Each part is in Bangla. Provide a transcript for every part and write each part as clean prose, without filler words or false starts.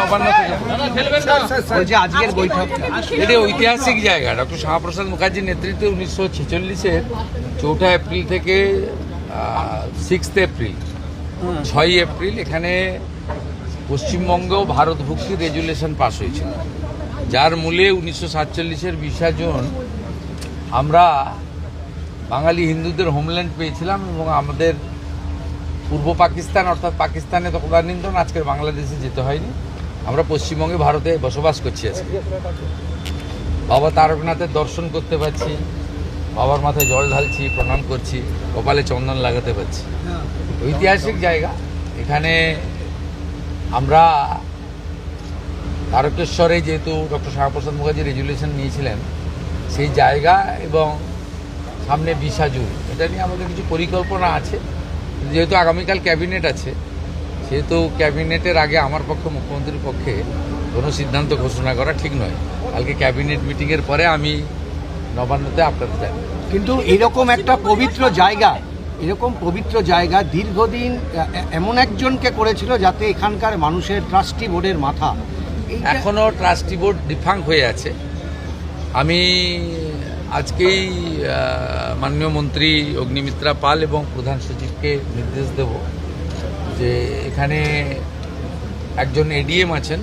নবান্ন থেকে বলছি আজকের বৈঠক এটা ঐতিহাসিক জায়গা। ডক্টর শ্যামাপ্রসাদ মুখার্জির নেতৃত্বে 1946-এর 4 এপ্রিল থেকে 6 এপ্রিল 6 এপ্রিল এখানে পশ্চিমবঙ্গ ভারত ভুক্তি রেজুলেশন পাস হয়েছিল, যার মূলে 1947-এর 20 জুন আমরা বাঙালি হিন্দুদের হোমল্যান্ড পেয়েছিলাম এবং আমাদের পূর্ব পাকিস্তান অর্থাৎ পাকিস্তানে তদানীন্তন আজকের বাংলাদেশে যেতে হয়নি। আমরা পশ্চিমবঙ্গে ভারতে বসবাস করছি আজকে। বাবা তারকনাথের দর্শন করতে পারছি, বাবার মাথায় জল ঢালছি, প্রণাম করছি, কপালে চন্দন লাগাতে পারছি। ঐতিহাসিক জায়গা। এখানে আমরা তারকেশ্বরে যেহেতু ডক্টর শ্যামাপ্রসাদ মুখার্জি রেজুলেশন নিয়েছিলেন সেই জায়গা এবং সামনে 20 জুন এটা নিয়ে আমাদের কিছু পরিকল্পনা আছে। যেহেতু আগামীকাল ক্যাবিনেট আছে, সেহেতু ক্যাবিনেটের আগে আমার পক্ষে মুখ্যমন্ত্রীর পক্ষে কোনো সিদ্ধান্ত ঘোষণা করা ঠিক নয়। কালকে ক্যাবিনেট মিটিংয়ের পরে আমি নবান্নতে আপনাদের জানাবো। কিন্তু এরকম একটা পবিত্র জায়গা দীর্ঘদিন এমন একজনকে করেছিল যাতে এখানকার মানুষের ট্রাস্টি বোর্ডের মাথা। এখনও ট্রাস্টি বোর্ড ডিফাঙ্ক হয়ে আছে। আমি আজকেই মাননীয় মন্ত্রী অগ্নিমিত্রা পাল এবং প্রধান সচিবকে নির্দেশ দেব যে এখানে একজন এডিএম আছেন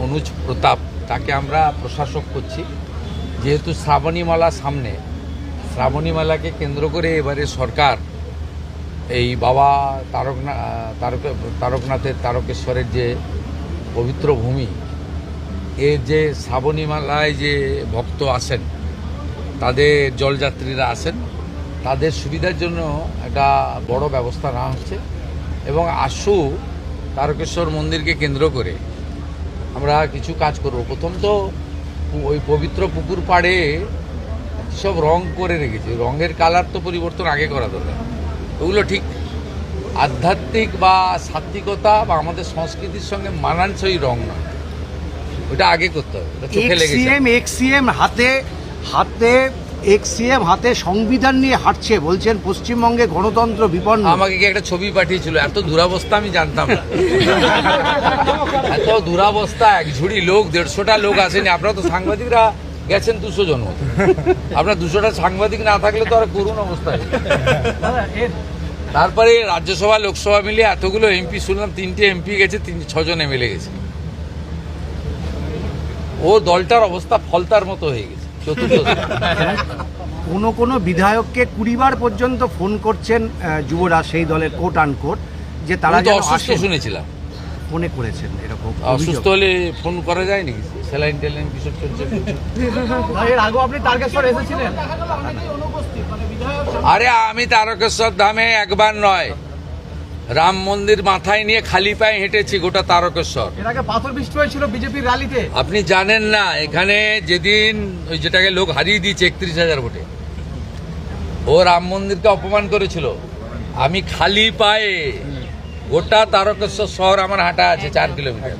অনুজ প্রতাপ, তাকে আমরা প্রশাসক করছি। যেহেতু শ্রাবণীমালা সামনে, শ্রাবণীমালাকে কেন্দ্র করে এবারে সরকার এই বাবা তারকনাথের তারকেশ্বরের যে পবিত্র ভূমি, এর যে শ্রাবণীমালায় যে ভক্ত আসেন, তাদের জলযাত্রীরা আসেন, তাদের সুবিধার জন্য একটা বড় ব্যবস্থা নেওয়া হচ্ছে। এবং আশু তারকেশ্বর মন্দিরকে কেন্দ্র করে আমরা কিছু কাজ করব। প্রথম তো ওই পবিত্র পুকুর পাড়ে সব রং করে রেখেছে, রঙের কালার তো পরিবর্তন আগে করা দরকার। ওগুলো ঠিক আধ্যাত্মিক বা সাত্বিকতা বা আমাদের সংস্কৃতির সঙ্গে মানানসই রং নয়, ওটা আগে করতে হবে। চোখে লেগেছে। এক্সিএম হাতে সংবিধান নিয়ে হাঁটছে, বলছেন পশ্চিমবঙ্গে গণতন্ত্র বিপন্ন। আমাকে কি একটা ছবি পাঠিয়েছিল, এত দুরাবস্থা আমি জানতাম না। এত দুরাবস্থা, এক ঝুড়ি লোক, 150টা লোক আসেনি। আপনারা তো সাংবাদিকরা গেছেন 200 জন মতো, আপনার 200টা সাংবাদিক না থাকলে তো আর করুণ অবস্থায়। তারপরে রাজ্যসভা লোকসভা মিলিয়ে এতগুলো এমপি শুনলাম, 3টে এমপি গেছে, 6 জন এমএলএ গেছে। ও দলটার অবস্থা ফলতার মতো হয়ে গেছে। কোনো বিধায়ককে 20 বার পর্যন্ত ফোন করছেন যুবরাজ সেই দলের কোট আনকোট, যে তারা অসুস্থ শুনেছিলাম। ফোনে করেছেন এরকম? অসুস্থ হলে ফোন করা যায় নাকি? স্যালাইন টেলাইন কিসব চলছে? আরে আমি তারকেশ্বর ধামে একবার নয়, রাম মন্দির মাথায় নিয়ে খালি পায়ে হেঁটেছি গোটা তারকেশ্বর। পাথর বৃষ্টি হয়েছিল বিজেপির র্যালিতে। আপনি জানেন না, এখানে যেদিন ওই যেটাকে লোক হারিয়ে দিয়েছে 31,000 ভোটে, ও রাম মন্দিরকে অপমান করেছিল, আমি খালি পায়ে গোটা তারকেশ্বর শহর আমার হাঁটা আছে 4 কিলোমিটার।